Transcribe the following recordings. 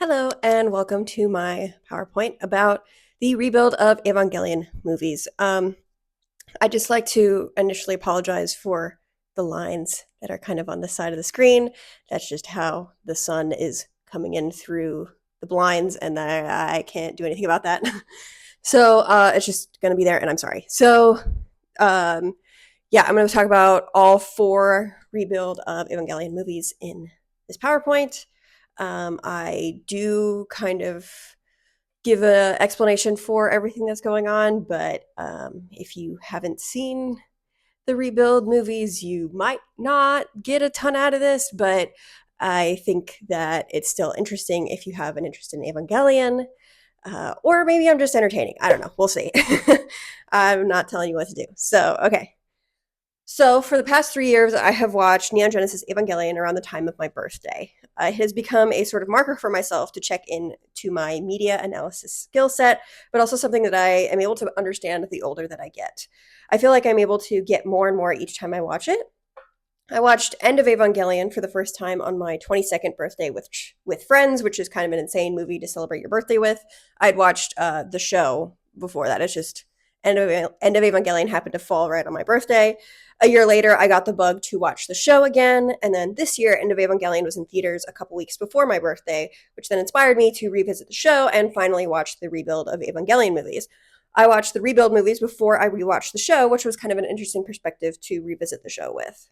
Hello, and welcome to my PowerPoint about the rebuild of Evangelion movies. I'd just like to initially apologize for the lines that are kind of on the side of the screen. That's just how the sun is coming in through the blinds, and I can't do anything about that. So it's just going to be there, and I'm sorry. Um, yeah, I'm going to talk about all four rebuild of Evangelion movies in this PowerPoint. I do kind of give an explanation for everything that's going on, but if you haven't seen the rebuild movies, you might not get a ton out of this, but I think that it's still interesting if you have an interest in Evangelion. Or maybe I'm just entertaining. I don't know. We'll see. I'm not telling you what to do. Okay. So, for the past 3 years, I have watched Neon Genesis Evangelion around the time of my birthday. It has become a sort of marker for myself to check in to my media analysis skill set, but also something that I am able to understand the older that I get. I feel like I'm able to get more and more each time I watch it. I watched End of Evangelion for the first time on my 22nd birthday with friends, which is kind of an insane movie to celebrate your birthday with. I'd watched the show before that. It's just End of Evangelion happened to fall right on my birthday. A year later, I got the bug to watch the show again, and then this year, End of Evangelion was in theaters a couple weeks before my birthday, which then inspired me to revisit the show and finally watch the rebuild of Evangelion movies. I watched the rebuild movies before I rewatched the show, which was kind of an interesting perspective to revisit the show with.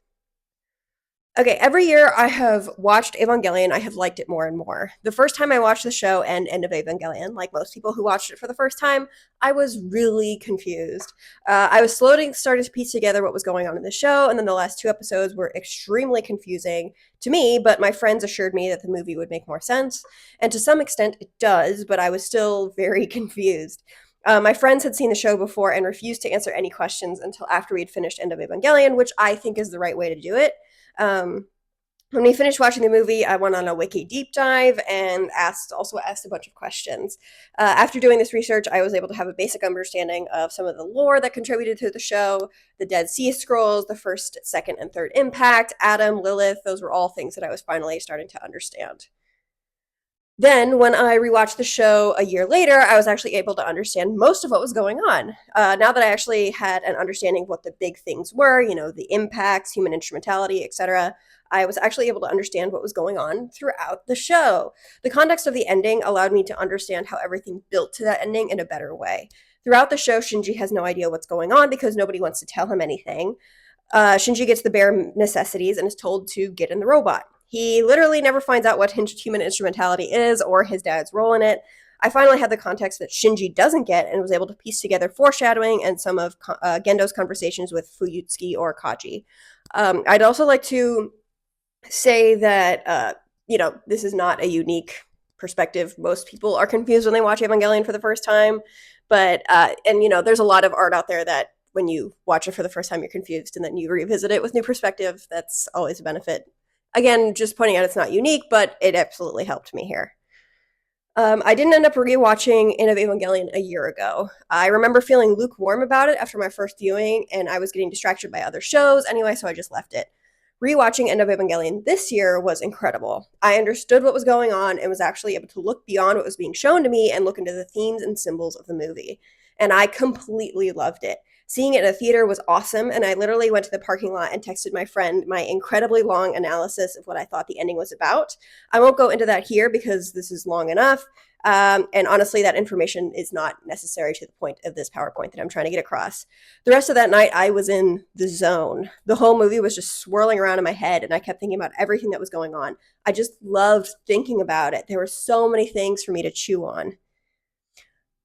Okay, every year I have watched Evangelion, I have liked it more and more. The first time I watched the show and End of Evangelion, like most people who watched it for the first time, I was really confused. I was slowly starting to piece together what was going on in the show, and then the last two episodes were extremely confusing to me, but my friends assured me that the movie would make more sense. And to some extent, it does, but I was still very confused. My friends had seen the show before and refused to answer any questions until after we had finished End of Evangelion, which I think is the right way to do it. Um, when we finished watching the movie, I went on a wiki deep dive and also asked a bunch of questions. After doing this research, I was able to have a basic understanding of some of the lore that contributed to the show, the Dead Sea Scrolls, the first, second, and third impact, Adam, Lilith. Those were all things that I was finally starting to understand. Then, when I rewatched the show a year later, I was actually able to understand most of what was going on. Now that I actually had an understanding of what the big things were, the impacts, human instrumentality, etc., I was actually able to understand what was going on throughout the show. The context of the ending allowed me to understand how everything built to that ending in a better way. Throughout the show, Shinji has no idea what's going on because nobody wants to tell him anything. Shinji gets the bare necessities and is told to get in the robot. He literally never finds out what human instrumentality is or his dad's role in it. I finally had the context that Shinji doesn't get and was able to piece together foreshadowing and some of Gendo's conversations with Fuyutsuki or Kaji. I'd also like to say that, this is not a unique perspective. Most people are confused when they watch Evangelion for the first time. There's a lot of art out there that when you watch it for the first time, you're confused, and then you revisit it with new perspective. That's always a benefit. Again, just pointing out it's not unique, but it absolutely helped me here. I didn't end up rewatching End of Evangelion a year ago. I remember feeling lukewarm about it after my first viewing, and I was getting distracted by other shows anyway, so I just left it. Rewatching End of Evangelion this year was incredible. I understood what was going on and was actually able to look beyond what was being shown to me and look into the themes and symbols of the movie. And I completely loved it. Seeing it in a theater was awesome, and I literally went to the parking lot and texted my friend my incredibly long analysis of what I thought the ending was about. I won't go into that here because this is long enough, and honestly, that information is not necessary to the point of this PowerPoint that I'm trying to get across. The rest of that night, I was in the zone. The whole movie was just swirling around in my head, and I kept thinking about everything that was going on. I just loved thinking about it. There were so many things for me to chew on.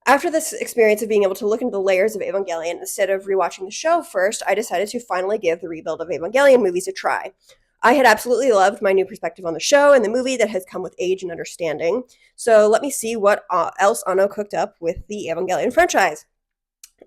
After this experience of being able to look into the layers of Evangelion instead of rewatching the show first, I decided to finally give the rebuild of Evangelion movies a try. I had absolutely loved my new perspective on the show and the movie that has come with age and understanding. So let me see what else Anno cooked up with the Evangelion franchise.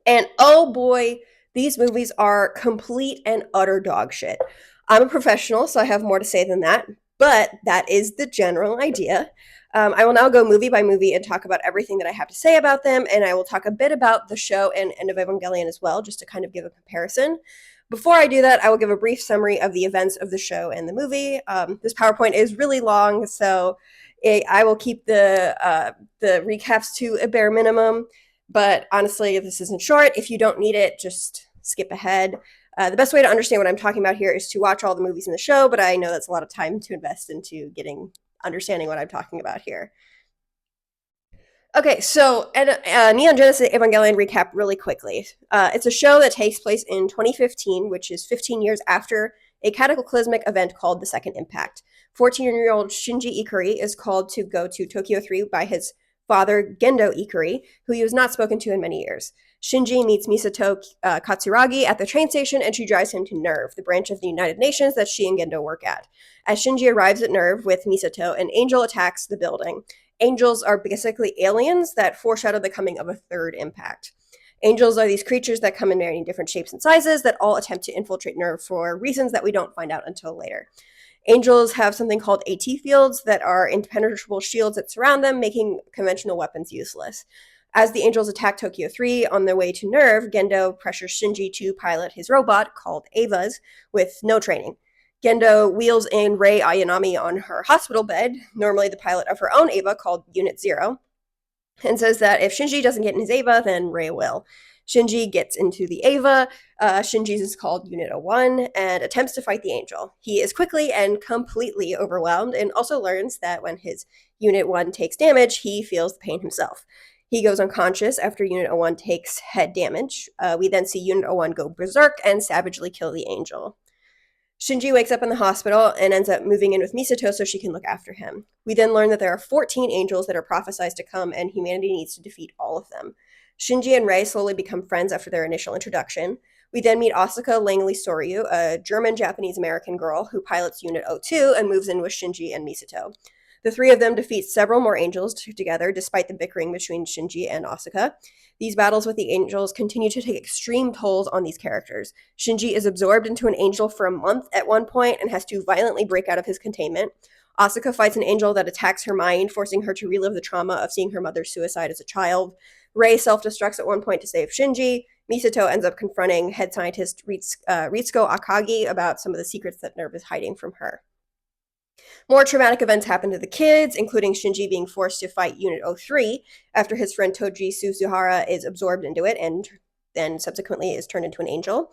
And oh boy, these movies are complete and utter dog shit. I'm a professional, so I have more to say than that, but that is the general idea. I will now go movie by movie and talk about everything that I have to say about them, and I will talk a bit about the show and End of Evangelion as well, just to kind of give a comparison. Before I do that, I will give a brief summary of the events of the show and the movie. This PowerPoint is really long, so I will keep the recaps to a bare minimum, but honestly, if this isn't short, if you don't need it, just skip ahead. The best way to understand what I'm talking about here is to watch all the movies in the show, but I know that's a lot of time to invest into understanding what I'm talking about here. Okay, so Neon Genesis Evangelion recap really quickly. It's a show that takes place in 2015, which is 15 years after a cataclysmic event called the Second Impact. 14-year-old Shinji Ikari is called to go to Tokyo 3 by his father, Gendo Ikari, who he was not spoken to in many years. Shinji meets Misato Katsuragi at the train station, and she drives him to NERV, the branch of the United Nations that she and Gendo work at. As Shinji arrives at NERV with Misato, an angel attacks the building. Angels are basically aliens that foreshadow the coming of a third impact. Angels are these creatures that come in many different shapes and sizes that all attempt to infiltrate NERV for reasons that we don't find out until later. Angels have something called AT fields that are impenetrable shields that surround them, making conventional weapons useless. As the angels attack Tokyo 3 on their way to NERV, Gendo pressures Shinji to pilot his robot, called Ava's, with no training. Gendo wheels in Rei Ayanami on her hospital bed, normally the pilot of her own Ava called Unit 0, and says that if Shinji doesn't get in his Ava, then Rei will. Shinji gets into the Ava. Shinji's is called Unit 01 and attempts to fight the angel. He is quickly and completely overwhelmed and also learns that when his Unit 1 takes damage, he feels the pain himself. He goes unconscious after Unit 01 takes head damage. We then see Unit 01 go berserk and savagely kill the angel. Shinji wakes up in the hospital and ends up moving in with Misato so she can look after him. We then learn that there are 14 angels that are prophesized to come, and humanity needs to defeat all of them. Shinji and Rei slowly become friends after their initial introduction. We then meet Asuka Langley Soryu, a German-Japanese-American girl who pilots Unit 02 and moves in with Shinji and Misato. The three of them defeat several more angels together, despite the bickering between Shinji and Asuka. These battles with the angels continue to take extreme tolls on these characters. Shinji is absorbed into an angel for a month at one point and has to violently break out of his containment. Asuka fights an angel that attacks her mind, forcing her to relive the trauma of seeing her mother's suicide as a child. Rei self-destructs at one point to save Shinji. Misato ends up confronting head scientist Ritsuko Akagi about some of the secrets that NERV is hiding from her. More traumatic events happen to the kids, including Shinji being forced to fight Unit 03 after his friend Toji Suzuhara is absorbed into it and then subsequently is turned into an angel.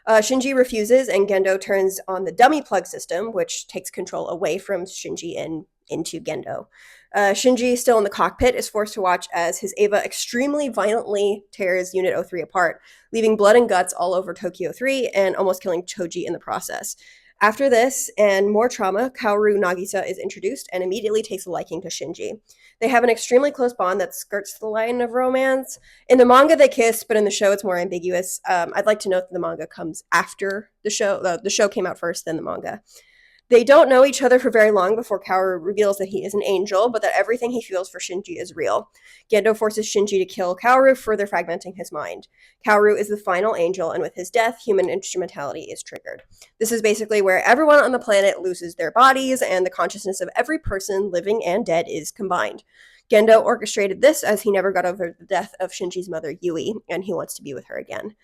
Shinji refuses, and Gendo turns on the dummy plug system, which takes control away from Shinji and into Gendo. Shinji, still in the cockpit, is forced to watch as his Ava extremely violently tears Unit 03 apart, leaving blood and guts all over Tokyo 3 and almost killing Toji in the process. After this, and more trauma, Kaoru Nagisa is introduced and immediately takes a liking to Shinji. They have an extremely close bond that skirts the line of romance. In the manga, they kiss, but in the show, it's more ambiguous. I'd like to note that the manga comes after the show. The show came out first, then the manga. They don't know each other for very long before Kaoru reveals that he is an angel, but that everything he feels for Shinji is real. Gendo forces Shinji to kill Kaoru, further fragmenting his mind. Kaoru is the final angel, and with his death, human instrumentality is triggered. This is basically where everyone on the planet loses their bodies, and the consciousness of every person, living and dead, is combined. Gendo orchestrated this as he never got over the death of Shinji's mother, Yui, and he wants to be with her again.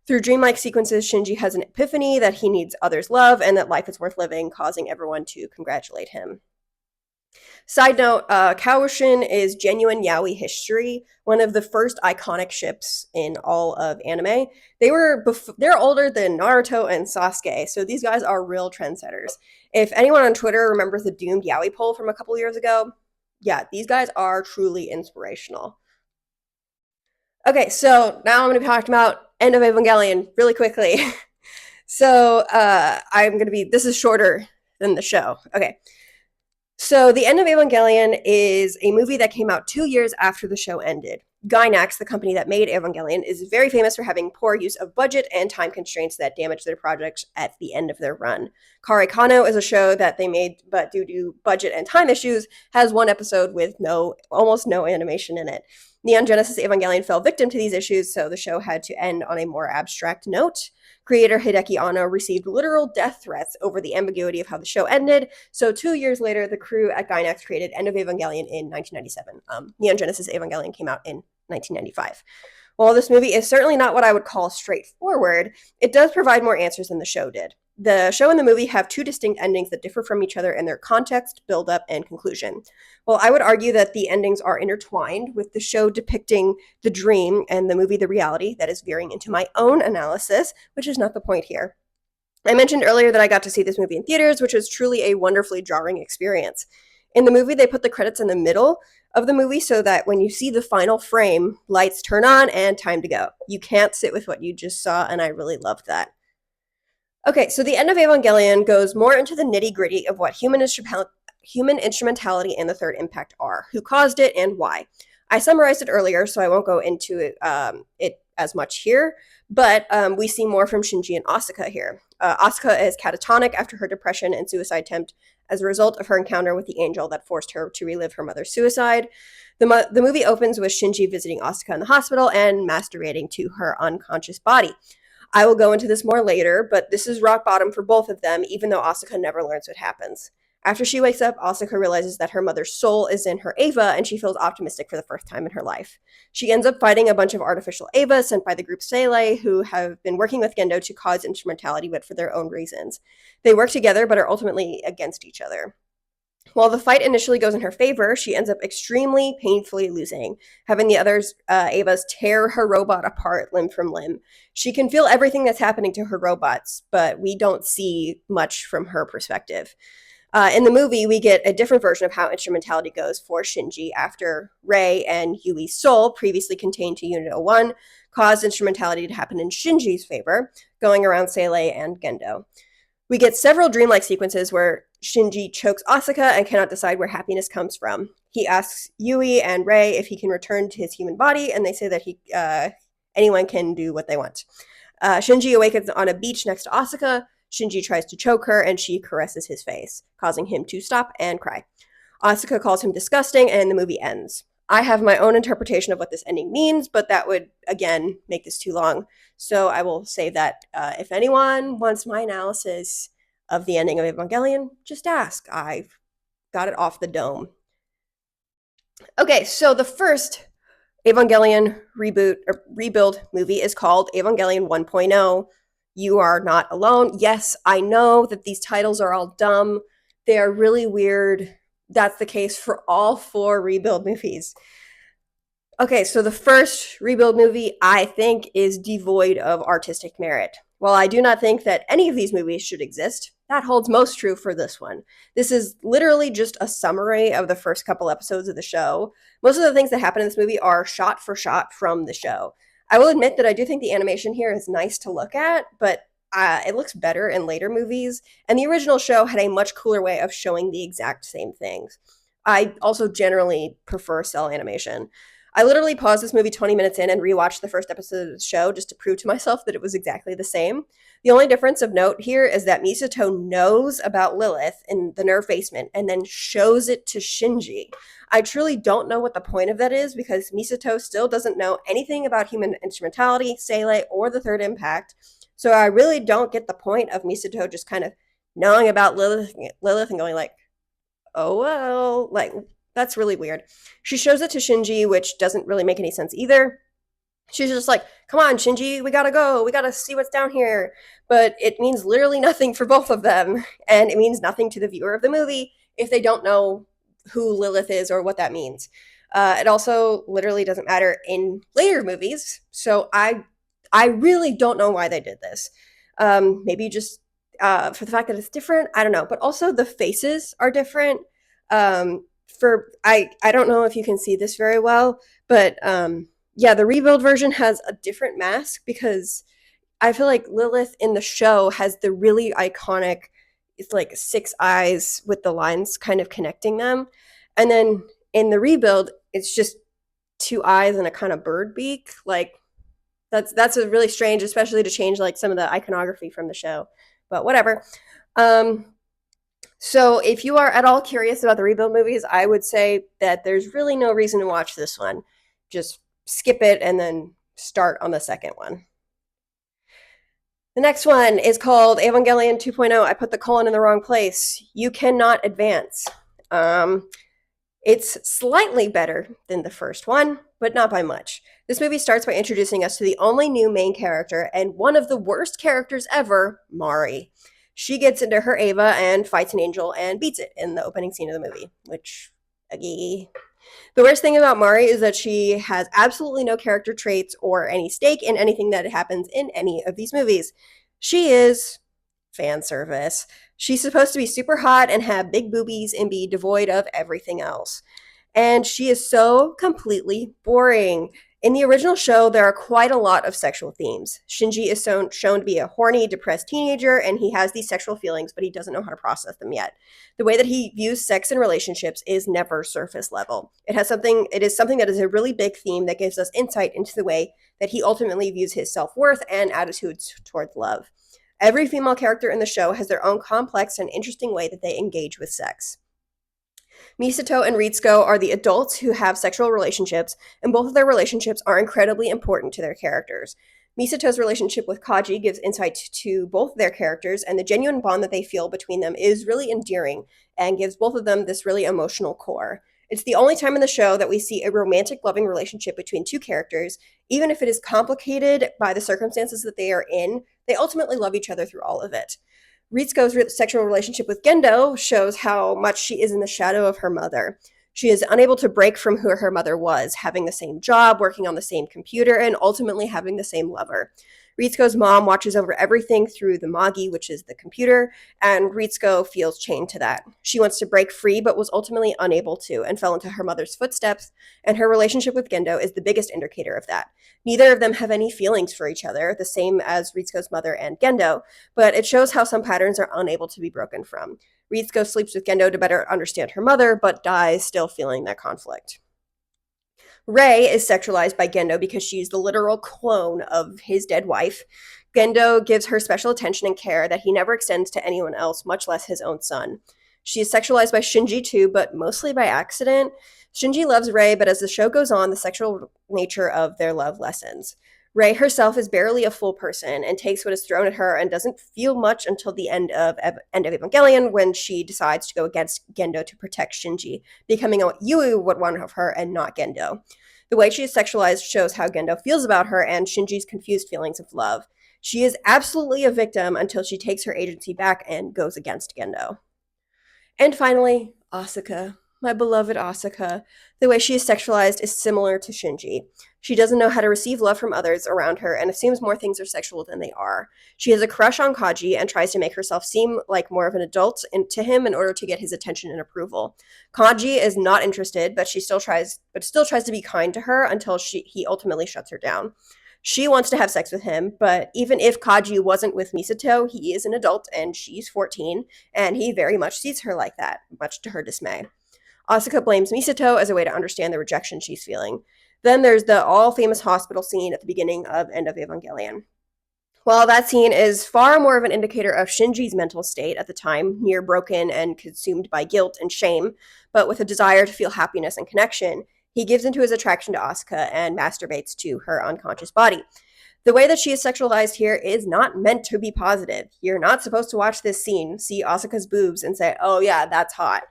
Through dreamlike sequences, Shinji has an epiphany that he needs others' love and that life is worth living, causing everyone to congratulate him. Side note, Kawashin is genuine yaoi history, one of the first iconic ships in all of anime. They're older than Naruto and Sasuke, so these guys are real trendsetters. If anyone on Twitter remembers the doomed yaoi poll from a couple years ago, yeah, these guys are truly inspirational. Okay, so now I'm going to be talking about End of Evangelion really quickly. So this is shorter than the show. Okay. So The End of Evangelion is a movie that came out 2 years after the show ended. Gainax, the company that made Evangelion, is very famous for having poor use of budget and time constraints that damage their projects at the end of their run. Kare Kano is a show that they made, but due to budget and time issues, has one episode with almost no animation in it. Neon Genesis Evangelion fell victim to these issues, so the show had to end on a more abstract note. Creator Hideki Anno received literal death threats over the ambiguity of how the show ended, so 2 years later, the crew at Gainax created End of Evangelion in 1997. Neon Genesis Evangelion came out in 1995. While this movie is certainly not what I would call straightforward, it does provide more answers than the show did. The show and the movie have two distinct endings that differ from each other in their context, build-up, and conclusion. Well, I would argue that the endings are intertwined, with the show depicting the dream and the movie the reality. That is veering into my own analysis, which is not the point here. I mentioned earlier that I got to see this movie in theaters, which was truly a wonderfully jarring experience. In the movie, they put the credits in the middle of the movie so that when you see the final frame, lights turn on and time to go. You can't sit with what you just saw, and I really loved that. Okay, so the end of Evangelion goes more into the nitty-gritty of what human instrumentality and the third impact are, who caused it, and why. I summarized it earlier, so I won't go into it as much here, but we see more from Shinji and Asuka here. Asuka is catatonic after her depression and suicide attempt as a result of her encounter with the angel that forced her to relive her mother's suicide. The movie opens with Shinji visiting Asuka in the hospital and masturbating to her unconscious body. I will go into this more later, but this is rock bottom for both of them, even though Asuka never learns what happens. After she wakes up, Asuka realizes that her mother's soul is in her Eva, and she feels optimistic for the first time in her life. She ends up fighting a bunch of artificial Evas sent by the group Seele, who have been working with Gendo to cause instrumentality, but for their own reasons. They work together, but are ultimately against each other. While the fight initially goes in her favor, she ends up extremely painfully losing, having the others, Evas, tear her robot apart limb from limb. She can feel everything that's happening to her robots, but we don't see much from her perspective. In the movie, we get a different version of how instrumentality goes for Shinji after Rei and Yui's soul, previously contained to Unit 01, caused instrumentality to happen in Shinji's favor, going around Seele and Gendo. We get several dreamlike sequences where Shinji chokes Asuka and cannot decide where happiness comes from. He asks Yui and Rei if he can return to his human body, and they say that anyone can do what they want. Shinji awakens on a beach next to Asuka. Shinji tries to choke her, and she caresses his face, causing him to stop and cry. Asuka calls him disgusting, and the movie ends. I have my own interpretation of what this ending means, but that would, again, make this too long. So I will say that if anyone wants my analysis of the ending of Evangelion, just ask. I've got it off the dome. Okay, so the first Evangelion reboot or rebuild movie is called Evangelion 1.0. You Are Not Alone. Yes, I know that these titles are all dumb. They are really weird. That's the case for all 4 rebuild movies. Okay, so the first rebuild movie, I think, is devoid of artistic merit. While I do not think that any of these movies should exist, that holds most true for this one. This is literally just a summary of the first couple episodes of the show. Most of the things that happen in this movie are shot for shot from the show. I will admit that I do think the animation here is nice to look at, but it looks better in later movies, and the original show had a much cooler way of showing the exact same things. I also generally prefer cell animation. I literally paused this movie 20 minutes in and rewatched the first episode of the show just to prove to myself that it was exactly the same. The only difference of note here is that Misato knows about Lilith in the nerve basement and then shows it to Shinji. I truly don't know what the point of that is because Misato still doesn't know anything about human instrumentality, Seele, or the third impact. So I really don't get the point of Misato just kind of knowing about Lilith and going like, oh well, like, that's really weird. She shows it to Shinji, which doesn't really make any sense either. She's just like, come on, Shinji, we gotta go. We gotta see what's down here. But it means literally nothing for both of them. And it means nothing to the viewer of the movie if they don't know who Lilith is or what that means. It also literally doesn't matter in later movies. So I really don't know why they did this. Maybe just for the fact that it's different. I don't know. But also the faces are different. I don't know if you can see this very well, but yeah, the rebuild version has a different mask because I feel like Lilith in the show has the really iconic, it's like 6 eyes with the lines kind of connecting them. And then in the rebuild, it's just 2 eyes and a kind of bird beak. Like that's a really strange, especially to change like some of the iconography from the show. But whatever. So if you are at all curious about the rebuild movies, I would say that there's really no reason to watch this one. Just skip it and then start on the second one. The next one is called Evangelion 2.0. I put the colon in the wrong place. You Cannot Advance. It's slightly better than the first one, but not by much. This movie starts by introducing us to the only new main character and one of the worst characters ever, Mari. She gets into her Ava and fights an angel and beats it in the opening scene of the movie, which, the worst thing about Mari is that she has absolutely no character traits or any stake in anything that happens in any of these movies. She is fan service. She's supposed to be super hot and have big boobies and be devoid of everything else. And she is so completely boring. In the original show, there are quite a lot of sexual themes. Shinji is shown to be a horny, depressed teenager, and he has these sexual feelings, but he doesn't know how to process them yet. The way that he views sex and relationships is never surface level. It is something that is a really big theme that gives us insight into the way that he ultimately views his self-worth and attitudes towards love. Every female character in the show has their own complex and interesting way that they engage with sex. Misato and Ritsuko are the adults who have sexual relationships, and both of their relationships are incredibly important to their characters. Misato's relationship with Kaji gives insight to both their characters, and the genuine bond that they feel between them is really endearing and gives both of them this really emotional core. It's the only time in the show that we see a romantic, loving relationship between two characters. Even if it is complicated by the circumstances that they are in, they ultimately love each other through all of it. Ritsuko's sexual relationship with Gendo shows how much she is in the shadow of her mother. She is unable to break from who her mother was, having the same job, working on the same computer, and ultimately having the same lover. Ritsuko's mom watches over everything through the Magi, which is the computer, and Ritsuko feels chained to that. She wants to break free, but was ultimately unable to, and fell into her mother's footsteps, and her relationship with Gendo is the biggest indicator of that. Neither of them have any feelings for each other, the same as Ritsuko's mother and Gendo, but it shows how some patterns are unable to be broken from. Ritsuko sleeps with Gendo to better understand her mother, but dies still feeling that conflict. Rei is sexualized by Gendo because she's the literal clone of his dead wife. Gendo gives her special attention and care that he never extends to anyone else, much less his own son. She is sexualized by Shinji too, but mostly by accident. Shinji loves Rei, but as the show goes on, the sexual nature of their love lessens. Rei herself is barely a full person and takes what is thrown at her and doesn't feel much until the end of Evangelion, when she decides to go against Gendo to protect Shinji, becoming what Yui would want of her and not Gendo. The way she is sexualized shows how Gendo feels about her and Shinji's confused feelings of love. She is absolutely a victim until she takes her agency back and goes against Gendo. And finally, Asuka. My beloved Asuka. The way she is sexualized is similar to Shinji. She doesn't know how to receive love from others around her and assumes more things are sexual than they are. She has a crush on Kaji and tries to make herself seem like more of an adult to him in order to get his attention and approval. Kaji is not interested, but still tries to be kind to her until he ultimately shuts her down. She wants to have sex with him, but even if Kaji wasn't with Misato, he is an adult and she's 14, and he very much sees her like that, much to her dismay. Asuka blames Misato as a way to understand the rejection she's feeling. Then there's the all-famous hospital scene at the beginning of End of Evangelion. While that scene is far more of an indicator of Shinji's mental state at the time, near broken and consumed by guilt and shame, but with a desire to feel happiness and connection, he gives into his attraction to Asuka and masturbates to her unconscious body. The way that she is sexualized here is not meant to be positive. You're not supposed to watch this scene, see Asuka's boobs, and say, oh yeah, that's hot.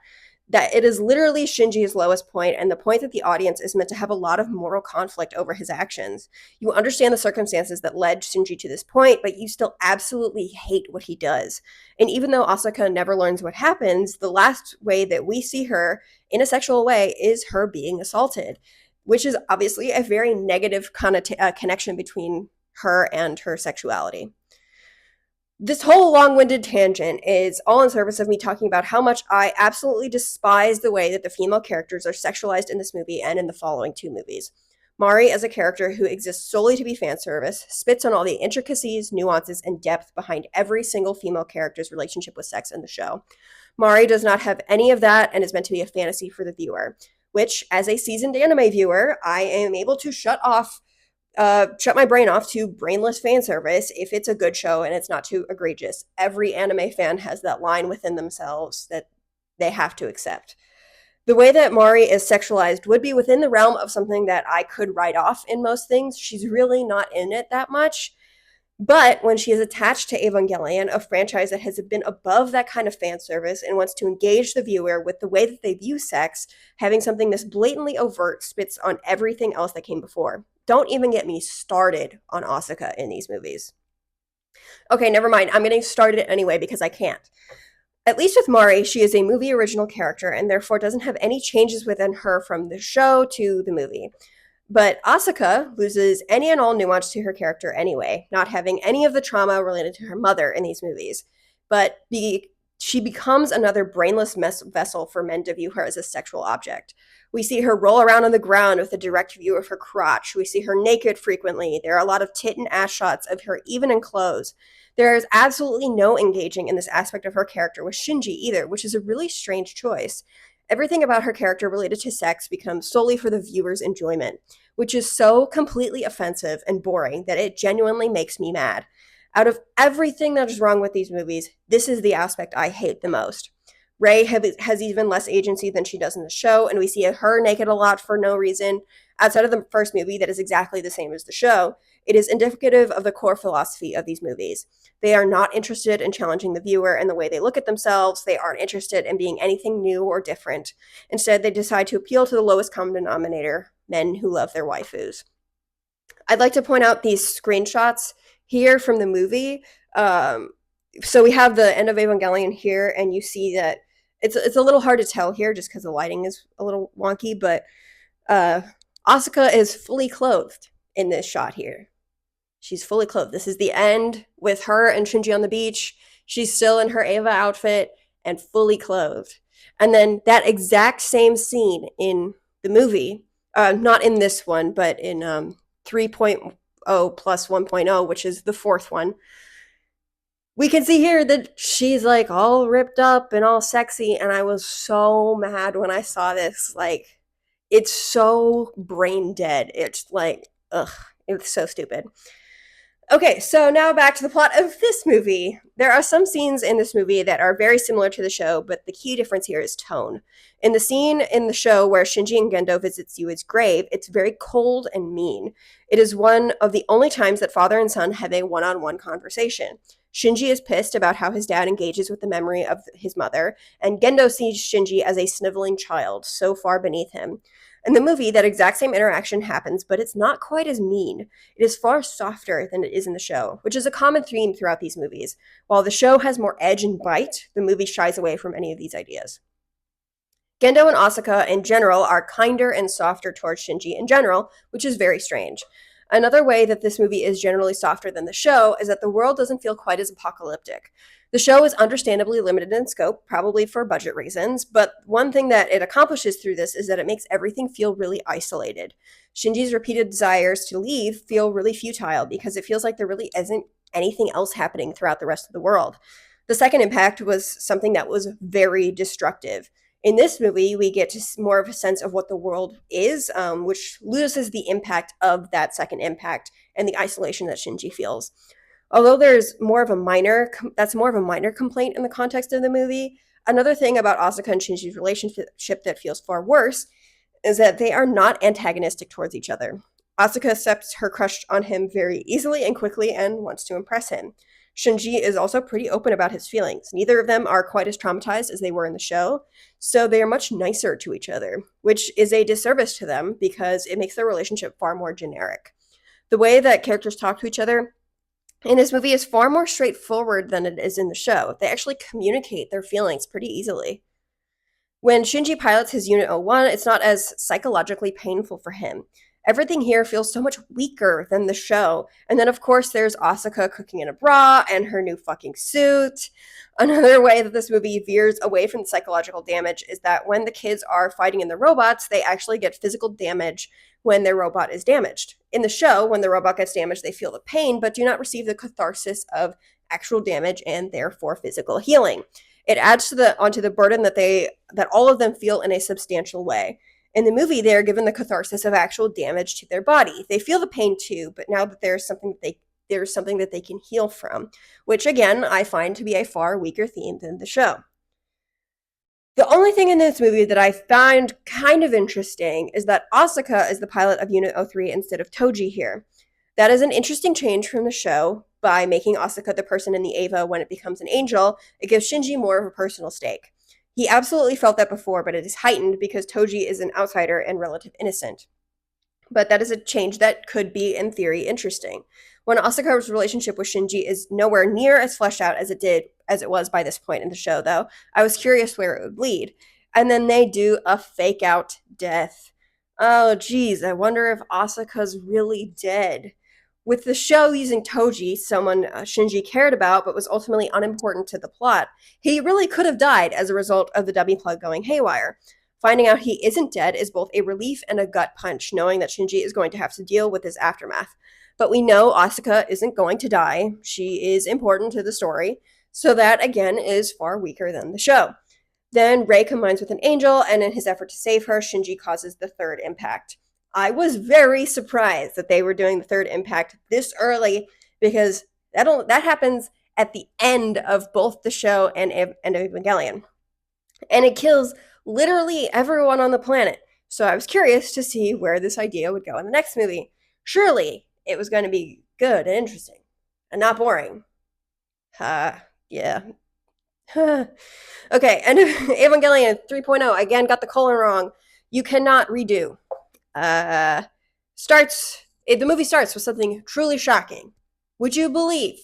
That it is literally Shinji's lowest point, and the point that the audience is meant to have a lot of moral conflict over his actions. You understand the circumstances that led Shinji to this point, but you still absolutely hate what he does. And even though Asuka never learns what happens, the last way that we see her in a sexual way is her being assaulted, which is obviously a very negative connection between her and her sexuality. This whole long-winded tangent is all in service of me talking about how much I absolutely despise the way that the female characters are sexualized in this movie and in the following two movies. Mari, as a character who exists solely to be fan service, spits on all the intricacies, nuances, and depth behind every single female character's relationship with sex in the show. Mari does not have any of that and is meant to be a fantasy for the viewer, which, as a seasoned anime viewer, I am able to shut my brain off to brainless fan service if it's a good show and it's not too egregious. Every anime fan has that line within themselves that they have to accept. The way that Mari is sexualized would be within the realm of something that I could write off in most things. She's really not in it that much. But when she is attached to Evangelion, a franchise that has been above that kind of fan service and wants to engage the viewer with the way that they view sex, having something this blatantly overt spits on everything else that came before. Don't even get me started on Asuka in these movies. Okay, never mind. I'm getting started anyway because I can't. At least with Mari, she is a movie original character and therefore doesn't have any changes within her from the show to the movie. But Asuka loses any and all nuance to her character anyway, not having any of the trauma related to her mother in these movies. But she becomes another brainless vessel for men to view her as a sexual object. We see her roll around on the ground with a direct view of her crotch. We see her naked frequently. There are a lot of tit and ass shots of her even in clothes. There is absolutely no engaging in this aspect of her character with Shinji either, which is a really strange choice. Everything about her character related to sex becomes solely for the viewer's enjoyment, which is so completely offensive and boring that it genuinely makes me mad. Out of everything that is wrong with these movies, this is the aspect I hate the most. Rey has even less agency than she does in the show, and we see her naked a lot for no reason. Outside of the first movie, that is exactly the same as the show, it is indicative of the core philosophy of these movies. They are not interested in challenging the viewer in the way they look at themselves. They aren't interested in being anything new or different. Instead, they decide to appeal to the lowest common denominator, men who love their waifus. I'd like to point out these screenshots here from the movie. So we have the end of Evangelion here, and you see that it's a little hard to tell here just because the lighting is a little wonky, but Asuka is fully clothed in this shot here. She's fully clothed. This is the end with her and Shinji on the beach. She's still in her Eva outfit and fully clothed. And then that exact same scene in the movie, not in this one, but in 3.0 plus 1.0, which is the fourth one, we can see here that she's like all ripped up and all sexy. And I was so mad when I saw this. Like, it's so brain dead. It's like, ugh, it's so stupid. Okay, so now back to the plot of this movie. There are some scenes in this movie that are very similar to the show, but the key difference here is tone. In the scene in the show where Shinji and Gendo visits Yui's grave, it's very cold and mean. It is one of the only times that father and son have a one-on-one conversation. Shinji is pissed about how his dad engages with the memory of his mother, and Gendo sees Shinji as a sniveling child, so far beneath him. In the movie, that exact same interaction happens, but it's not quite as mean. It is far softer than it is in the show, which is a common theme throughout these movies. While the show has more edge and bite, the movie shies away from any of these ideas. Gendo and Asuka in general are kinder and softer towards Shinji in general, which is very strange. Another way that this movie is generally softer than the show is that the world doesn't feel quite as apocalyptic. The show is understandably limited in scope, probably for budget reasons, but one thing that it accomplishes through this is that it makes everything feel really isolated. Shinji's repeated desires to leave feel really futile because it feels like there really isn't anything else happening throughout the rest of the world. The second impact was something that was very destructive. In this movie, we get to more of a sense of what the world is, which loses the impact of that second impact and the isolation that Shinji feels. Although there's more of a minor, that's more of a minor complaint in the context of the movie. Another thing about Asuka and Shinji's relationship that feels far worse is that they are not antagonistic towards each other. Asuka accepts her crush on him very easily and quickly and wants to impress him. Shinji is also pretty open about his feelings. Neither of them are quite as traumatized as they were in the show, so they are much nicer to each other, which is a disservice to them because it makes their relationship far more generic. The way that characters talk to each other in this movie is far more straightforward than it is in the show. They actually communicate their feelings pretty easily. When Shinji pilots his Unit 01, it's not as psychologically painful for him. Everything here feels so much weaker than the show. And then, of course, there's Asuka cooking in a bra and her new fucking suit. Another way that this movie veers away from the psychological damage is that when the kids are fighting in the robots, they actually get physical damage when their robot is damaged. In the show, when the robot gets damaged, they feel the pain, but do not receive the catharsis of actual damage and therefore physical healing. It adds onto the burden that all of them feel in a substantial way. In the movie, they are given the catharsis of actual damage to their body. They feel the pain too, but now that there's something that they can heal from, which again I find to be a far weaker theme than the show. The only thing in this movie that I find kind of interesting is that Asuka is the pilot of Unit 03 instead of Toji here. That is an interesting change from the show. By making Asuka the person in the Eva when it becomes an angel, it gives Shinji more of a personal stake. He absolutely felt that before, but it is heightened because Toji is an outsider and relative innocent. But that is a change that could be, in theory, interesting. when Asuka's relationship with Shinji is nowhere near as fleshed out as it was by this point in the show, though. I was curious where it would lead. And then they do a fake out death. Oh, geez, I wonder if Asuka's really dead. With the show using Toji, someone Shinji cared about but was ultimately unimportant to the plot, he really could have died as a result of the dubbing plug going haywire. Finding out he isn't dead is both a relief and a gut punch, knowing that Shinji is going to have to deal with his aftermath. But we know Asuka isn't going to die. She is important to the story, so that again is far weaker than the show. Then Rei combines with an angel, and in his effort to save her, Shinji causes the third impact. I was very surprised that they were doing the third impact this early because that happens at the end of both the show and Evangelion. And it kills literally everyone on the planet. So I was curious to see where this idea would go in the next movie. Surely it was going to be good and interesting and not boring. Yeah. Okay, and Evangelion 3.0, again, got the colon wrong. You cannot redo. The movie starts with something truly shocking. Would you believe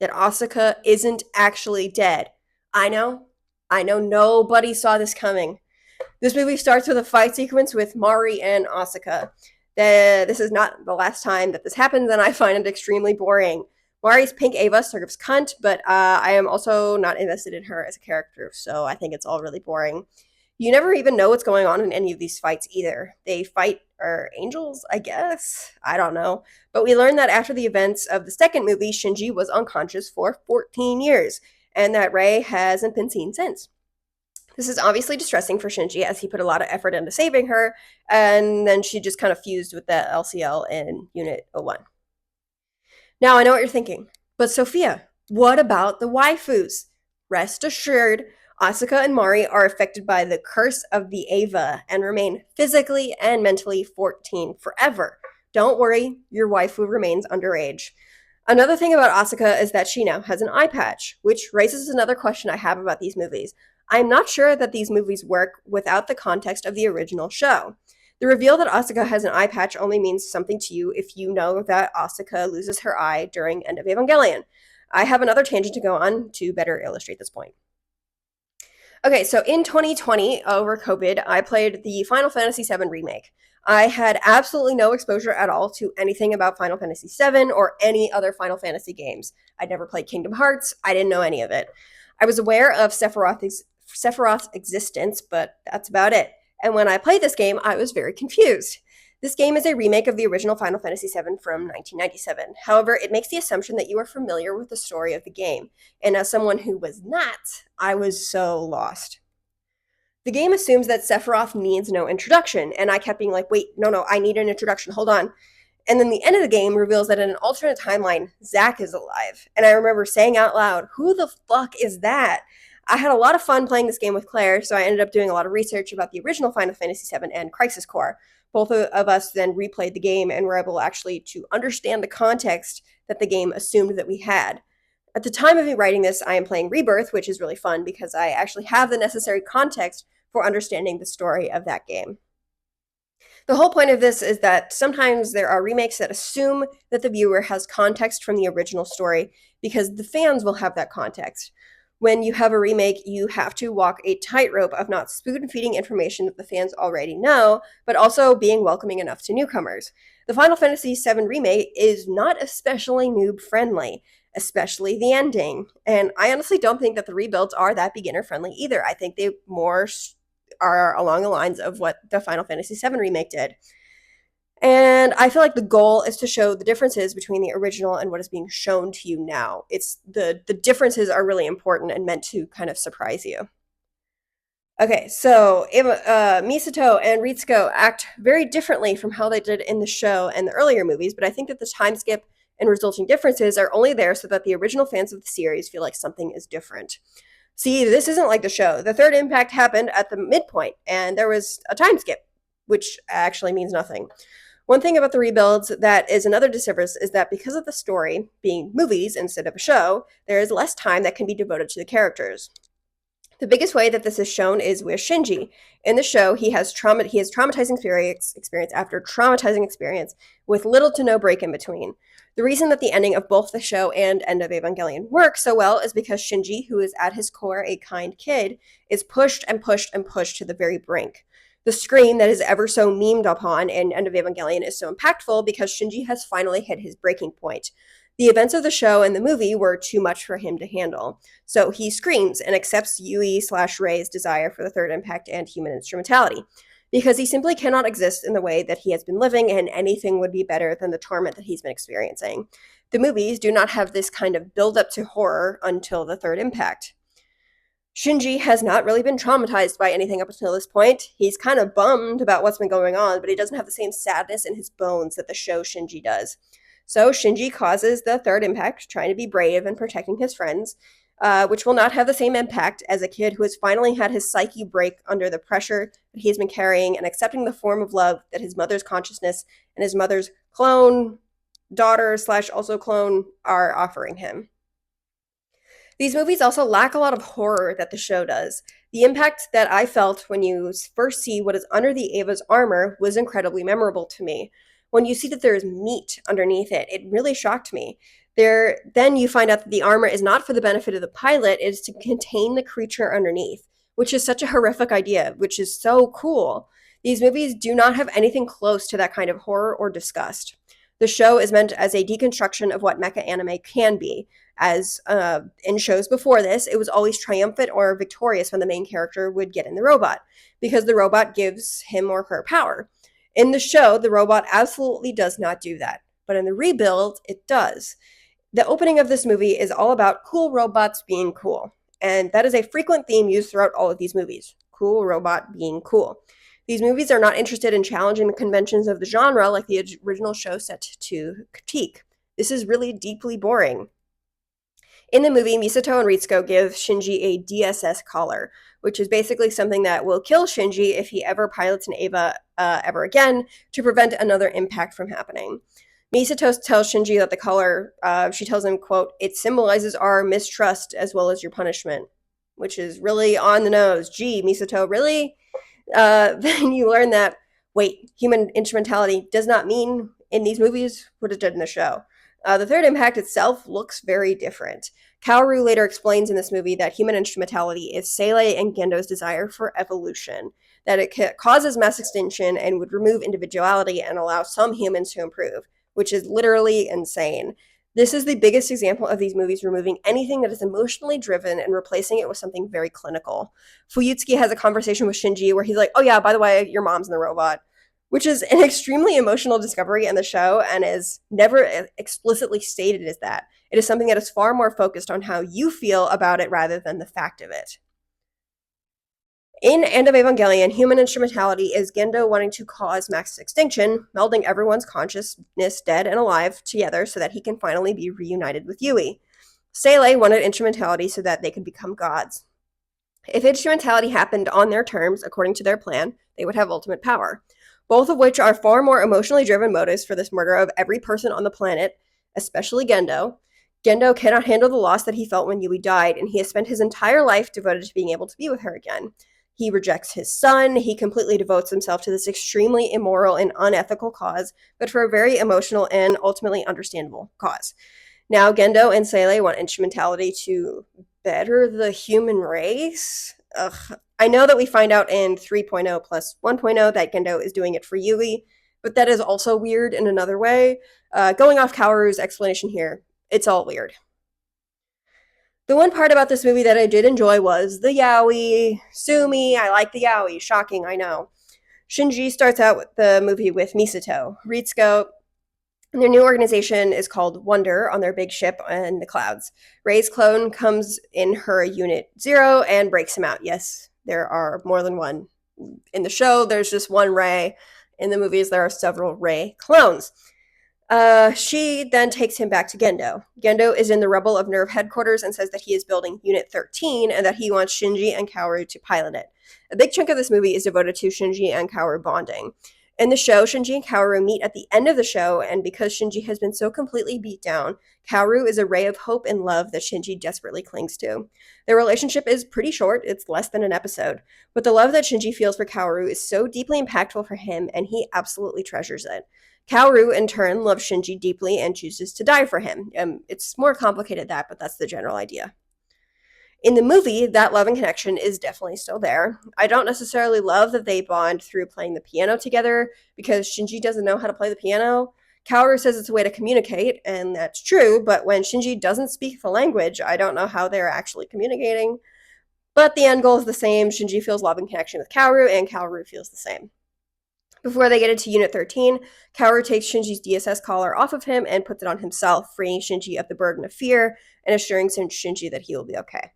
that Asuka isn't actually dead? I know nobody saw this coming. This movie starts with a fight sequence with Mari and Asuka. This is not the last time that this happens, and I find it extremely boring. Mari's Pink Ava serves cunt, but I am also not invested in her as a character, so I think it's all really boring. You never even know what's going on in any of these fights either. They fight angels, I guess? I don't know. But we learn that after the events of the second movie, Shinji was unconscious for 14 years, and that Rei hasn't been seen since. This is obviously distressing for Shinji as he put a lot of effort into saving her, and then she just kind of fused with the LCL in Unit 01. Now, I know what you're thinking, but Sophia, what about the waifus? Rest assured, Asuka and Mari are affected by the curse of the Ava and remain physically and mentally 14 forever. Don't worry, your waifu remains underage. Another thing about Asuka is that she now has an eye patch, which raises another question I have about these movies. I'm not sure that these movies work without the context of the original show. The reveal that Asuka has an eye patch only means something to you if you know that Asuka loses her eye during End of Evangelion. I have another tangent to go on to better illustrate this point. Okay, so in 2020, over COVID, I played the Final Fantasy VII Remake. I had absolutely no exposure at all to anything about Final Fantasy VII or any other Final Fantasy games. I'd never played Kingdom Hearts. I didn't know any of it. I was aware of Sephiroth's existence, but that's about it. And when I played this game, I was very confused. This game is a remake of the original Final Fantasy VII from 1997. However, it makes the assumption that you are familiar with the story of the game. And as someone who was not, I was so lost. The game assumes that Sephiroth needs no introduction, and I kept being like, wait, no, I need an introduction, hold on. And then the end of the game reveals that in an alternate timeline, Zack is alive. And I remember saying out loud, who the fuck is that? I had a lot of fun playing this game with Claire, so I ended up doing a lot of research about the original Final Fantasy VII and Crisis Core. Both of us then replayed the game and were able actually to understand the context that the game assumed that we had. At the time of me writing this, I am playing Rebirth, which is really fun because I actually have the necessary context for understanding the story of that game. The whole point of this is that sometimes there are remakes that assume that the viewer has context from the original story because the fans will have that context. When you have a remake, you have to walk a tightrope of not spoon-feeding information that the fans already know, but also being welcoming enough to newcomers. The Final Fantasy VII Remake is not especially noob-friendly, especially the ending. And I honestly don't think that the rebuilds are that beginner-friendly either. I think they more are along the lines of what the Final Fantasy VII Remake did. And I feel like the goal is to show the differences between the original and what is being shown to you now. It's the differences are really important and meant to kind of surprise you. Okay, so Misato and Ritsuko act very differently from how they did in the show and the earlier movies, but I think that the time skip and resulting differences are only there so that the original fans of the series feel like something is different. See, this isn't like the show. The third impact happened at the midpoint, and there was a time skip, which actually means nothing. One thing about the rebuilds that is another disservice is that because of the story being movies instead of a show, there is less time that can be devoted to the characters. The biggest way that this is shown is with Shinji. In the show, he has traumatizing experience after traumatizing experience with little to no break in between. The reason that the ending of both the show and End of Evangelion work so well is because Shinji, who is at his core a kind kid, is pushed and pushed and pushed to the very brink. The scream that is ever so memed upon in End of Evangelion is so impactful because Shinji has finally hit his breaking point. The events of the show and the movie were too much for him to handle. So he screams and accepts Yui/Rei's desire for the third impact and human instrumentality, because he simply cannot exist in the way that he has been living, and anything would be better than the torment that he's been experiencing. The movies do not have this kind of build-up to horror until the third impact. Shinji has not really been traumatized by anything up until this point. He's kind of bummed about what's been going on, but he doesn't have the same sadness in his bones that the show Shinji does. So Shinji causes the third impact, trying to be brave and protecting his friends, which will not have the same impact as a kid who has finally had his psyche break under the pressure that he has been carrying and accepting the form of love that his mother's consciousness and his mother's clone, daughter/also clone, are offering him. These movies also lack a lot of horror that the show does. The impact that I felt when you first see what is under the Ava's armor was incredibly memorable to me. When you see that there is meat underneath it, it really shocked me. Then you find out that the armor is not for the benefit of the pilot, it is to contain the creature underneath, which is such a horrific idea, which is so cool. These movies do not have anything close to that kind of horror or disgust. The show is meant as a deconstruction of what mecha anime can be, as in shows before this, it was always triumphant or victorious when the main character would get in the robot, because the robot gives him or her power. In the show, the robot absolutely does not do that, but in the rebuild, it does. The opening of this movie is all about cool robots being cool, and that is a frequent theme used throughout all of these movies. Cool robot being cool. These movies are not interested in challenging the conventions of the genre like the original show set to critique. This is really deeply boring. In the movie, Misato and Ritsuko give Shinji a DSS collar, which is basically something that will kill Shinji if he ever pilots an Eva ever again, to prevent another impact from happening. Misato tells Shinji that the collar, she tells him, quote, "It symbolizes our mistrust as well as your punishment," which is really on the nose. Gee, Misato, really? Then you learn that, wait, human instrumentality does not mean in these movies what it did in the show. The third impact itself looks very different. Kaoru later explains in this movie that human instrumentality is Seele and Gendo's desire for evolution, that it causes mass extinction and would remove individuality and allow some humans to improve, which is literally insane. This is the biggest example of these movies removing anything that is emotionally driven and replacing it with something very clinical. Fuyutsuki has a conversation with Shinji where he's like, "Oh yeah, by the way, your mom's in the robot," which is an extremely emotional discovery in the show and is never explicitly stated as that. It is something that is far more focused on how you feel about it rather than the fact of it. In End of Evangelion, human instrumentality is Gendo wanting to cause mass extinction, melding everyone's consciousness, dead and alive, together so that he can finally be reunited with Yui. Seele wanted instrumentality so that they could become gods. If instrumentality happened on their terms, according to their plan, they would have ultimate power, both of which are far more emotionally driven motives for this murder of every person on the planet, especially Gendo. Gendo cannot handle the loss that he felt when Yui died, and he has spent his entire life devoted to being able to be with her again. He rejects his son, he completely devotes himself to this extremely immoral and unethical cause, but for a very emotional and ultimately understandable cause. Now, Gendo and Seele want instrumentality to better the human race? Ugh. I know that we find out in 3.0 plus 1.0 that Gendo is doing it for Yui, but that is also weird in another way. Going off Kaoru's explanation here, it's all weird. The one part about this movie that I did enjoy was the yaoi. Sue me, I like the yaoi. Shocking, I know. Shinji starts out the movie with Misato, Ritsuko. Their new organization is called Wonder on their big ship in the clouds. Rei's clone comes in her Unit 0 and breaks him out. Yes, there are more than one. In the show, there's just one Rei. In the movies, there are several Rei clones. She then takes him back to Gendo. Gendo is in the Rebel of Nerve headquarters and says that he is building Unit 13 and that he wants Shinji and Kaoru to pilot it. A big chunk of this movie is devoted to Shinji and Kaoru bonding. In the show, Shinji and Kaoru meet at the end of the show, and because Shinji has been so completely beat down, Kaoru is a ray of hope and love that Shinji desperately clings to. Their relationship is pretty short, it's less than an episode, but the love that Shinji feels for Kaoru is so deeply impactful for him, and he absolutely treasures it. Kaoru, in turn, loves Shinji deeply and chooses to die for him. It's more complicated than that, but that's the general idea. In the movie, that love and connection is definitely still there. I don't necessarily love that they bond through playing the piano together because Shinji doesn't know how to play the piano. Kaoru says it's a way to communicate, and that's true, but when Shinji doesn't speak the language, I don't know how they're actually communicating. But the end goal is the same. Shinji feels love and connection with Kaoru, and Kaoru feels the same. Before they get into Unit 13, Kaoru takes Shinji's DSS collar off of him and puts it on himself, freeing Shinji of the burden of fear and assuring Shinji that he will be okay.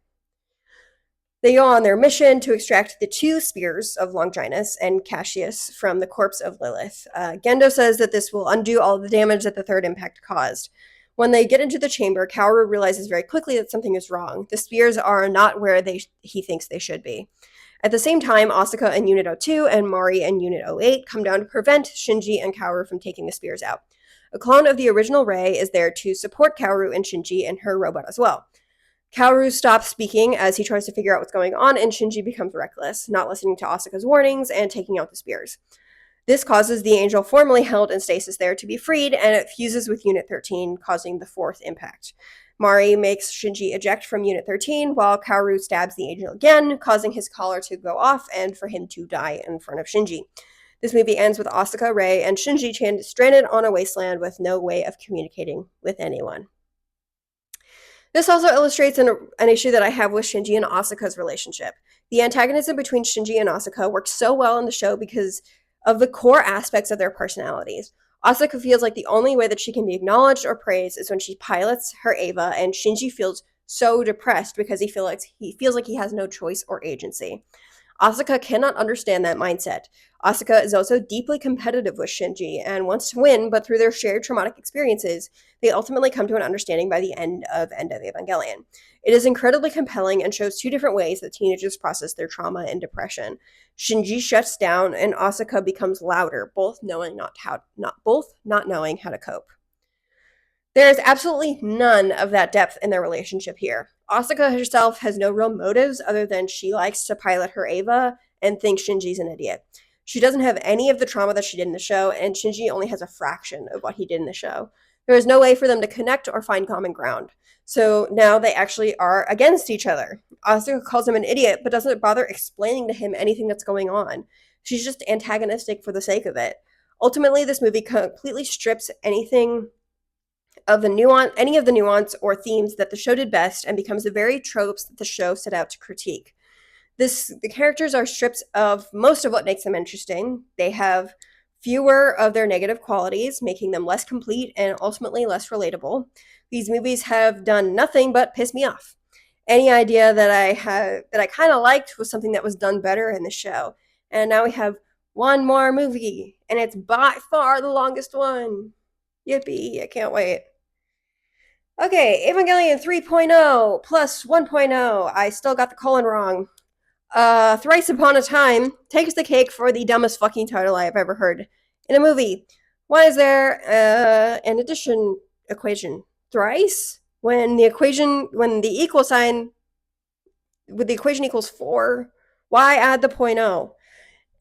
They go on their mission to extract the 2 spears of Longinus and Cassius from the corpse of Lilith. Gendo says that this will undo all the damage that the third impact caused. When they get into the chamber, Kaoru realizes very quickly that something is wrong. The spears are not where he thinks they should be. At the same time, Asuka and Unit 02 and Mari and Unit 08 come down to prevent Shinji and Kaoru from taking the spears out. A clone of the original Rei is there to support Kaoru and Shinji and her robot as well. Kaoru stops speaking as he tries to figure out what's going on, and Shinji becomes reckless, not listening to Asuka's warnings and taking out the spears. This causes the angel formerly held in stasis there to be freed, and it fuses with Unit 13, causing the 4th impact. Mari makes Shinji eject from Unit 13, while Kaoru stabs the angel again, causing his collar to go off and for him to die in front of Shinji. This movie ends with Asuka, Rei, and Shinji stranded on a wasteland with no way of communicating with anyone. This also illustrates an issue that I have with Shinji and Asuka's relationship. The antagonism between Shinji and Asuka works so well in the show because of the core aspects of their personalities. Asuka feels like the only way that she can be acknowledged or praised is when she pilots her Eva, and Shinji feels so depressed because he feels like he has no choice or agency. Asuka cannot understand that mindset. Asuka is also deeply competitive with Shinji and wants to win, but through their shared traumatic experiences, they ultimately come to an understanding by the end of Evangelion. It is incredibly compelling and shows 2 different ways that teenagers process their trauma and depression. Shinji shuts down and Asuka becomes louder, both not knowing how to cope. There is absolutely none of that depth in their relationship here. Asuka herself has no real motives other than she likes to pilot her Eva and thinks Shinji's an idiot. She doesn't have any of the trauma that she did in the show, and Shinji only has a fraction of what he did in the show. There is no way for them to connect or find common ground. So now they actually are against each other. Asuka calls him an idiot, but doesn't bother explaining to him anything that's going on. She's just antagonistic for the sake of it. Ultimately, this movie completely strips any of the nuance or themes that the show did best and becomes the very tropes that the show set out to critique. The characters are stripped of most of what makes them interesting. They have fewer of their negative qualities, making them less complete and ultimately less relatable. These movies have done nothing but piss me off. Any idea that I kind of liked was something that was done better in the show. And now we have one more movie, and it's by far the longest one. Yippee, I can't wait. Okay, Evangelion 3.0 plus 1.0. I still got the colon wrong. Thrice Upon a Time takes the cake for the dumbest fucking title I have ever heard in a movie. Why is there an addition equation? Thrice? When the equation equals 4, why add the .0?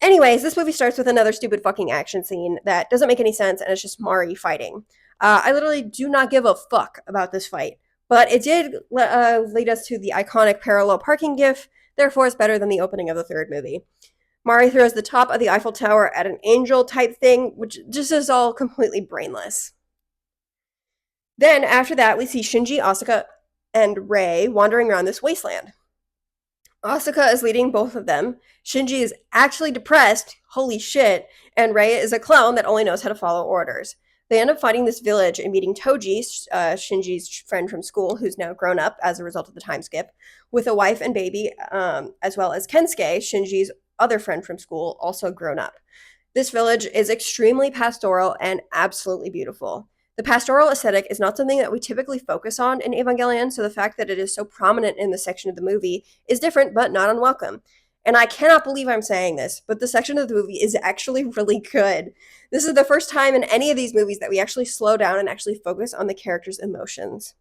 Anyways, this movie starts with another stupid fucking action scene that doesn't make any sense, and it's just Mari fighting. I literally do not give a fuck about this fight, but it did lead us to the iconic parallel parking gif, therefore it's better than the opening of the 3rd movie. Mari throws the top of the Eiffel Tower at an angel type thing, which just is all completely brainless. Then, after that, we see Shinji, Asuka, and Rei wandering around this wasteland. Asuka is leading both of them. Shinji is actually depressed, holy shit, and Rei is a clone that only knows how to follow orders. They end up finding this village and meeting Toji, Shinji's friend from school, who's now grown up as a result of the time skip, with a wife and baby, as well as Kensuke, Shinji's other friend from school, also grown up. This village is extremely pastoral and absolutely beautiful. The pastoral aesthetic is not something that we typically focus on in Evangelion, so the fact that it is so prominent in this section of the movie is different but not unwelcome. And I cannot believe I'm saying this, but this section of the movie is actually really good. This is the first time in any of these movies that we actually slow down and actually focus on the character's emotions.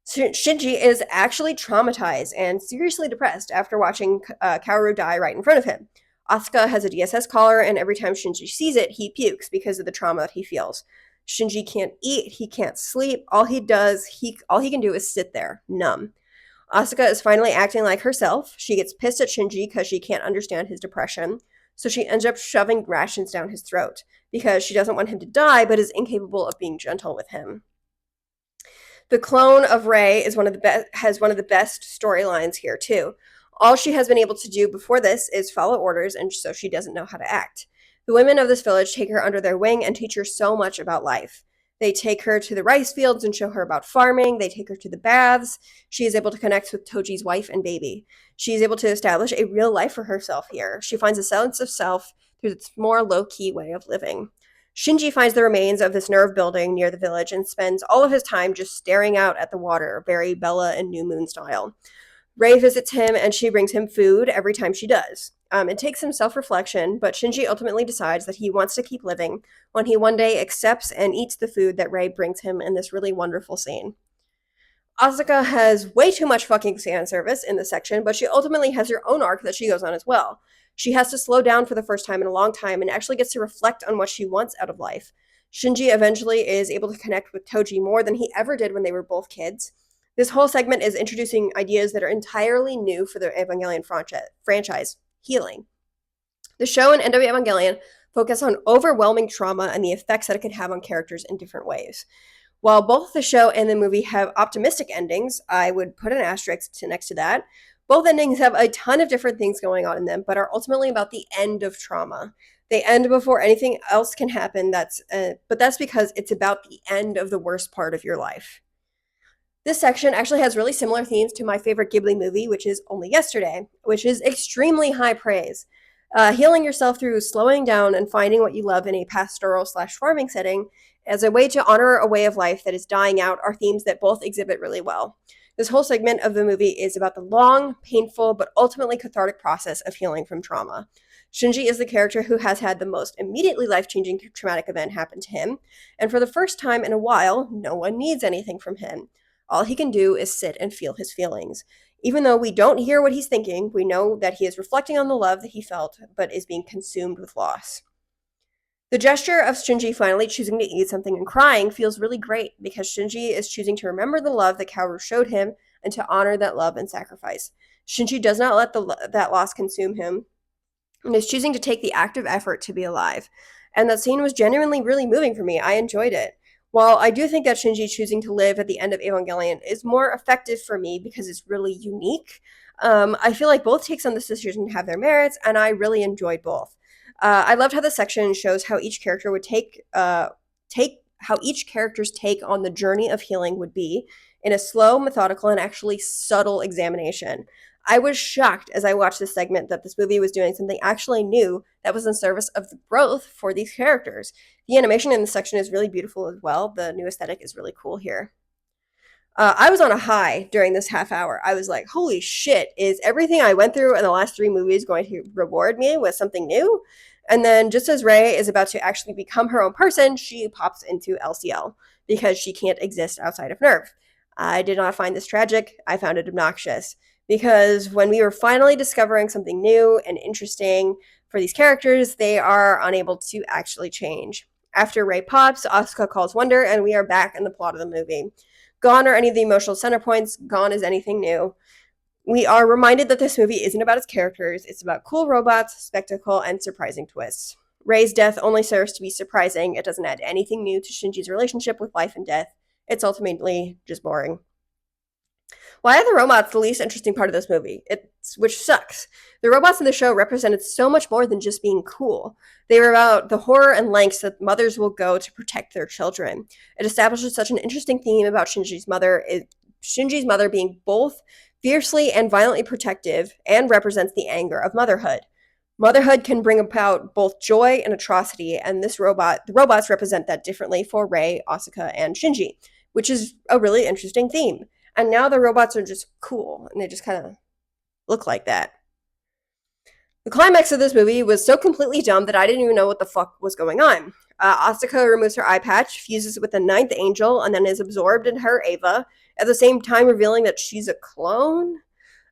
Shinji is actually traumatized and seriously depressed after watching Kaoru die right in front of him. Asuka has a DSS collar, and every time Shinji sees it, he pukes because of the trauma that he feels. Shinji can't eat, he can't sleep. All he can do is sit there, numb. Asuka is finally acting like herself. She gets pissed at Shinji because she can't understand his depression, so she ends up shoving rations down his throat because she doesn't want him to die but is incapable of being gentle with him. The clone of Rei has one of the best storylines here too. All she has been able to do before this is follow orders, and so she doesn't know how to act. The women of this village take her under their wing and teach her so much about life. They take her to the rice fields and show her about farming. They take her to the baths. She is able to connect with Toji's wife and baby. She is able to establish a real life for herself here. She finds a sense of self through this more low-key way of living. Shinji finds the remains of this nerve building near the village and spends all of his time just staring out at the water, very Bella and New Moon style. Rei visits him and she brings him food every time she does. It takes some self-reflection, but Shinji ultimately decides that he wants to keep living when he one day accepts and eats the food that Rei brings him in this really wonderful scene. Asuka has way too much fucking fan service in this section, but she ultimately has her own arc that she goes on as well. She has to slow down for the first time in a long time and actually gets to reflect on what she wants out of life. Shinji eventually is able to connect with Toji more than he ever did when they were both kids. This whole segment is introducing ideas that are entirely new for the Evangelion franchise, healing. The show and end of Evangelion focus on overwhelming trauma and the effects that it can have on characters in different ways. While both the show and the movie have optimistic endings, I would put an asterisk next to that. Both endings have a ton of different things going on in them, but are ultimately about the end of trauma. They end before anything else can happen. But that's because it's about the end of the worst part of your life. This section actually has really similar themes to my favorite Ghibli movie, which is Only Yesterday, which is extremely high praise. Healing yourself through slowing down and finding what you love in a pastoral/farming setting as a way to honor a way of life that is dying out are themes that both exhibit really well. This whole segment of the movie is about the long, painful, but ultimately cathartic process of healing from trauma. Shinji is the character who has had the most immediately life-changing traumatic event happen to him, and for the first time in a while, no one needs anything from him. All he can do is sit and feel his feelings. Even though we don't hear what he's thinking, we know that he is reflecting on the love that he felt, but is being consumed with loss. The gesture of Shinji finally choosing to eat something and crying feels really great because Shinji is choosing to remember the love that Kaoru showed him and to honor that love and sacrifice. Shinji does not let that loss consume him and is choosing to take the active effort to be alive. And that scene was genuinely really moving for me. I enjoyed it. While I do think that Shinji choosing to live at the end of Evangelion is more effective for me because it's really unique, I feel like both takes on this decision have their merits, and I really enjoyed both. I loved how the section shows how each character would take how each character's take on the journey of healing would be in a slow, methodical, and actually subtle examination. I was shocked as I watched this segment that this movie was doing something actually new that was in service of the growth for these characters. The animation in this section is really beautiful as well. The new aesthetic is really cool here. I was on a high during this half hour. I was like, holy shit, is everything I went through in the last 3 movies going to reward me with something new? And then just as Rei is about to actually become her own person, she pops into LCL because she can't exist outside of Nerve. I did not find this tragic. I found it obnoxious because when we were finally discovering something new and interesting for these characters, they are unable to actually change. After Rei pops, Asuka calls Wonder, and we are back in the plot of the movie. Gone are any of the emotional center points. Gone is anything new. We are reminded that this movie isn't about its characters. It's about cool robots, spectacle, and surprising twists. Rei's death only serves to be surprising. It doesn't add anything new to Shinji's relationship with life and death. It's ultimately just boring. Why are the robots the least interesting part of this movie? Which sucks. The robots in the show represented so much more than just being cool. They were about the horror and lengths that mothers will go to protect their children. It establishes such an interesting theme about Shinji's mother being both fiercely and violently protective and represents the anger of motherhood. Motherhood can bring about both joy and atrocity, and the robots represent that differently for Rei, Asuka, and Shinji, which is a really interesting theme. And now the robots are just cool, and they just kind of look like that. The climax of this movie was so completely dumb that I didn't even know what the fuck was going on. Asuka removes her eye patch, fuses with the ninth angel, and then is absorbed in her Ava, at the same time revealing that she's a clone.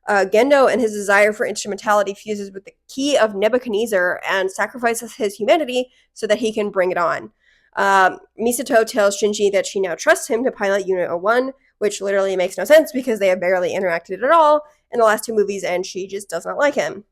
Gendo and his desire for instrumentality fuses with the key of Nebuchadnezzar and sacrifices his humanity so that he can bring it on. Misato tells Shinji that she now trusts him to pilot Unit 01, which literally makes no sense because they have barely interacted at all in the last two movies and she just does not like him.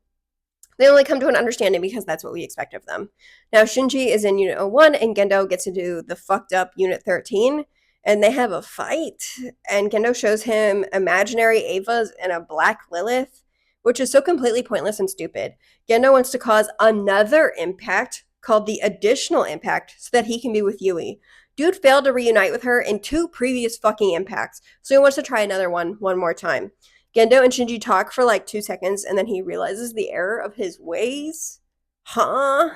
They only come to an understanding because that's what we expect of them. Now, Shinji is in Unit 01 and Gendo gets to do the fucked up Unit 13, and they have a fight. And Gendo shows him imaginary Avas and a black Lilith, which is so completely pointless and stupid. Gendo wants to cause another impact called the Additional Impact so that he can be with Yui. Dude failed to reunite with her in two previous fucking impacts, so he wants to try another one more time. Gendo and Shinji talk for like 2 seconds and then he realizes the error of his ways. Huh?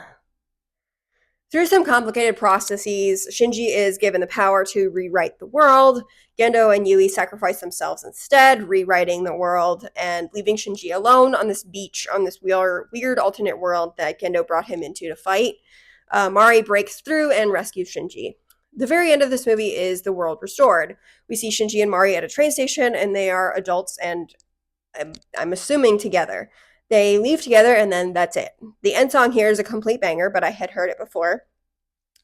Through some complicated processes, Shinji is given the power to rewrite the world. Gendo and Yui sacrifice themselves instead, rewriting the world and leaving Shinji alone on this beach, on this weird alternate world that Gendo brought him into to fight. Mari breaks through and rescues Shinji. The very end of this movie is the world restored. We see Shinji and Mari at a train station, and they are adults and I'm assuming together. They leave together, and then that's it. The end song here is a complete banger, but I had heard it before.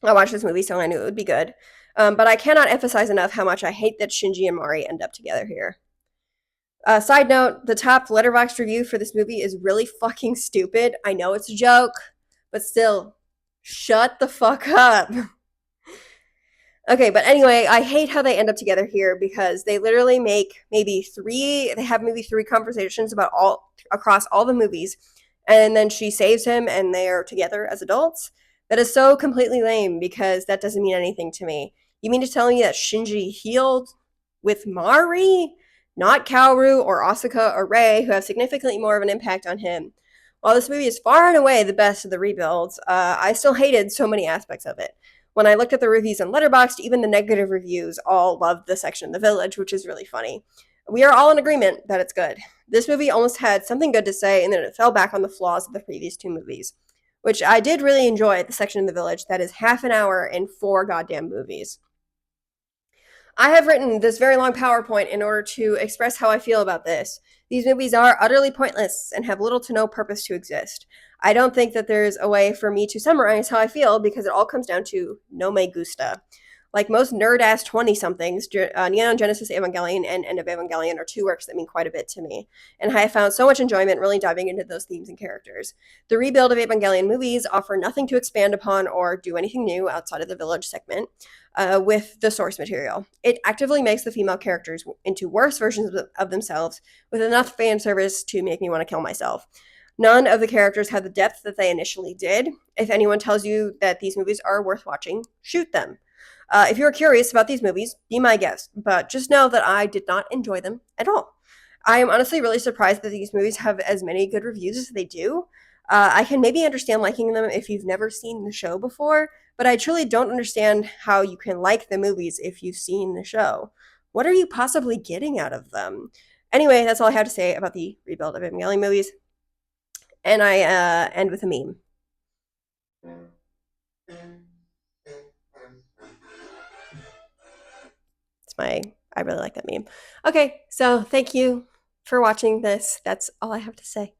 I watched this movie, so I knew it would be good. But I cannot emphasize enough how much I hate that Shinji and Mari end up together here. Side note, the top Letterboxd review for this movie is really fucking stupid. I know it's a joke, but still, shut the fuck up. Okay, but anyway, I hate how they end up together here because they literally make maybe three conversations about across all the movies, and then she saves him and they are together as adults. That is so completely lame because that doesn't mean anything to me. You mean to tell me that Shinji healed with Mari, not Kaoru or Asuka or Rei, who have significantly more of an impact on him? While this movie is far and away the best of the rebuilds, I still hated so many aspects of it. When I looked at the reviews on Letterboxd, even the negative reviews all loved the section in the village, which is really funny. We are all in agreement that it's good. This movie almost had something good to say, and then it fell back on the flaws of the previous two movies, which I did really enjoy the section in the village that is half an hour and 4 goddamn movies. I have written this very long PowerPoint in order to express how I feel about this. These movies are utterly pointless and have little to no purpose to exist. I don't think that there's a way for me to summarize how I feel because it all comes down to no me gusta. Like most nerd-ass 20-somethings, Neon Genesis Evangelion and End of Evangelion are two works that mean quite a bit to me, and I have found so much enjoyment really diving into those themes and characters. The rebuild of Evangelion movies offer nothing to expand upon or do anything new outside of the village segment with the source material. It actively makes the female characters into worse versions of themselves with enough fan service to make me want to kill myself. None of the characters have the depth that they initially did. If anyone tells you that these movies are worth watching, shoot them. If you're curious about these movies, be my guest, but just know that I did not enjoy them at all. I am honestly really surprised that these movies have as many good reviews as they do. I can maybe understand liking them if you've never seen the show before, but I truly don't understand how you can like the movies if you've seen the show. What are you possibly getting out of them? Anyway, that's all I have to say about the rebuild of Evangelion movies. And I end with a meme. I really like that meme. Okay, so thank you for watching this. That's all I have to say.